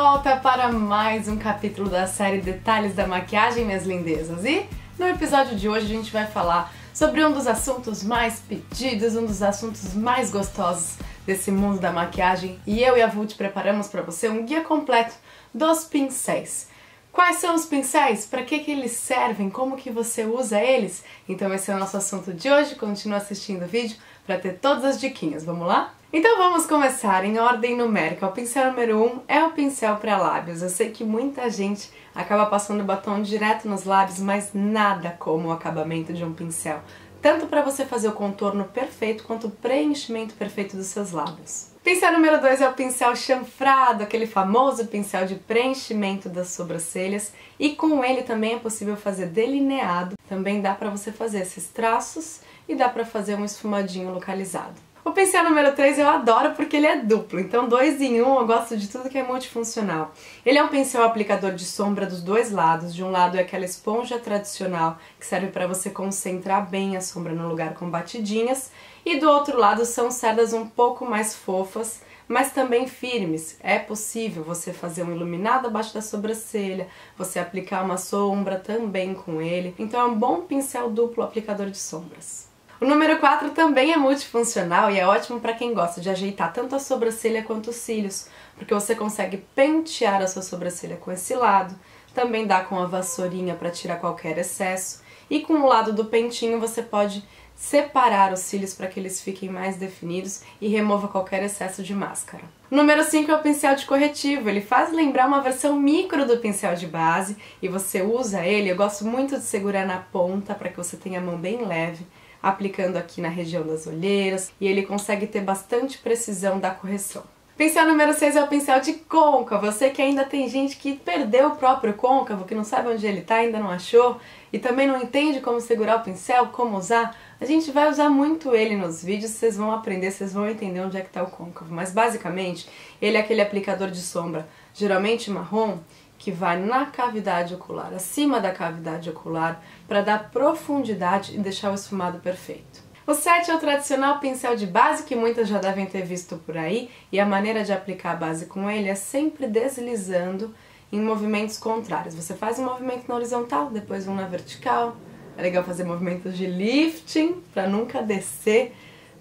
volta para mais um capítulo da série Detalhes da Maquiagem, minhas lindezas. E no episódio de hoje a gente vai falar sobre um dos assuntos mais pedidos, um dos assuntos mais gostosos desse mundo da maquiagem. E eu e a Vult preparamos para você um guia completo dos pincéis. Quais são os pincéis? Para que eles servem? Como que você usa eles? Então esse é o nosso assunto de hoje. Continua assistindo o vídeo para ter todas as diquinhas. Vamos lá? Então vamos começar em ordem numérica. O pincel número 1 é o pincel para lábios. Eu sei que muita gente acaba passando o batom direto nos lábios, mas nada como o acabamento de um pincel. Tanto para você fazer o contorno perfeito, quanto o preenchimento perfeito dos seus lábios. Pincel número 2 é o pincel chanfrado, aquele famoso pincel de preenchimento das sobrancelhas. E com ele também é possível fazer delineado. Também dá para você fazer esses traços e dá para fazer um esfumadinho localizado. O pincel número 3 eu adoro porque ele é duplo, então 2 em 1, eu gosto de tudo que é multifuncional. Ele é um pincel aplicador de sombra dos dois lados. De um lado é aquela esponja tradicional que serve para você concentrar bem a sombra no lugar com batidinhas, e do outro lado são cerdas um pouco mais fofas, mas também firmes. É possível você fazer um iluminado abaixo da sobrancelha, você aplicar uma sombra também com ele, então é um bom pincel duplo aplicador de sombras. O número 4 também é multifuncional e é ótimo para quem gosta de ajeitar tanto a sobrancelha quanto os cílios, porque você consegue pentear a sua sobrancelha com esse lado, também dá com a vassourinha para tirar qualquer excesso, e com o lado do pentinho você pode separar os cílios para que eles fiquem mais definidos e remova qualquer excesso de máscara. O número 5 é o pincel de corretivo. Ele faz lembrar uma versão micro do pincel de base e você usa ele. Eu gosto muito de segurar na ponta para que você tenha a mão bem leve, aplicando aqui na região das olheiras, e ele consegue ter bastante precisão da correção. Pincel número 6 é o pincel de côncavo. Eu sei que ainda tem gente que perdeu o próprio côncavo, que não sabe onde ele tá, ainda não achou, e também não entende como segurar o pincel, como usar. A gente vai usar muito ele nos vídeos, vocês vão aprender, vocês vão entender onde é que tá o côncavo. Mas basicamente, ele é aquele aplicador de sombra, geralmente marrom, que vai na cavidade ocular, acima da cavidade ocular, para dar profundidade e deixar o esfumado perfeito. O 7 é o tradicional pincel de base, que muitas já devem ter visto por aí, e a maneira de aplicar a base com ele é sempre deslizando em movimentos contrários. Você faz um movimento na horizontal, depois um na vertical. É legal fazer movimentos de lifting, para nunca descer.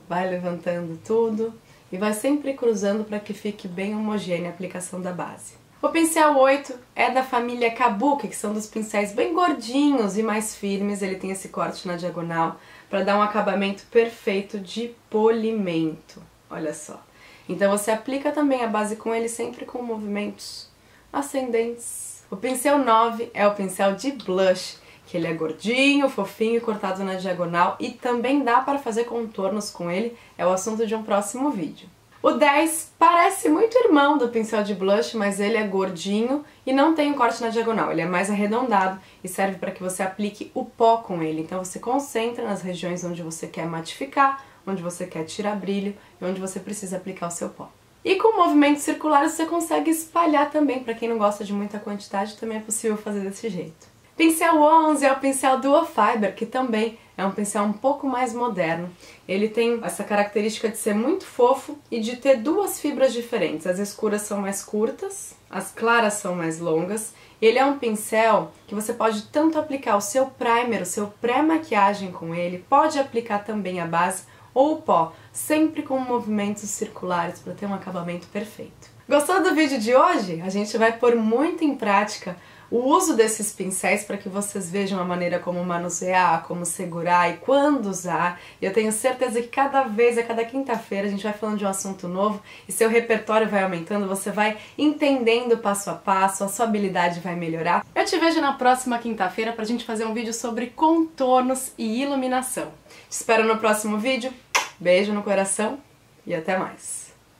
Vai levantando tudo e vai sempre cruzando para que fique bem homogênea a aplicação da base. O pincel 8 é da família Kabuki, que são dos pincéis bem gordinhos e mais firmes. Ele tem esse corte na diagonal para dar um acabamento perfeito de polimento. Olha só. Então você aplica também a base com ele sempre com movimentos ascendentes. O pincel 9 é o pincel de blush, que ele é gordinho, fofinho e cortado na diagonal, e também dá para fazer contornos com ele. É o assunto de um próximo vídeo. O 10 parece muito irmão do pincel de blush, mas ele é gordinho e não tem um corte na diagonal. Ele é mais arredondado e serve para que você aplique o pó com ele. Então você concentra nas regiões onde você quer matificar, onde você quer tirar brilho e onde você precisa aplicar o seu pó. E com movimentos circulares você consegue espalhar também. Para quem não gosta de muita quantidade, também é possível fazer desse jeito. Pincel 11 é o pincel Duo Fiber, que também é um pincel um pouco mais moderno. Ele tem essa característica de ser muito fofo e de ter duas fibras diferentes. As escuras são mais curtas, as claras são mais longas. Ele é um pincel que você pode tanto aplicar o seu primer, o seu pré-maquiagem com ele, pode aplicar também a base ou o pó, sempre com movimentos circulares para ter um acabamento perfeito. Gostou do vídeo de hoje? A gente vai pôr muito em prática o uso desses pincéis para que vocês vejam a maneira como manusear, como segurar e quando usar. E eu tenho certeza que cada vez, a cada quinta-feira, a gente vai falando de um assunto novo e seu repertório vai aumentando, você vai entendendo passo a passo, a sua habilidade vai melhorar. Eu te vejo na próxima quinta-feira para a gente fazer um vídeo sobre contornos e iluminação. Te espero no próximo vídeo. Beijo no coração e até mais!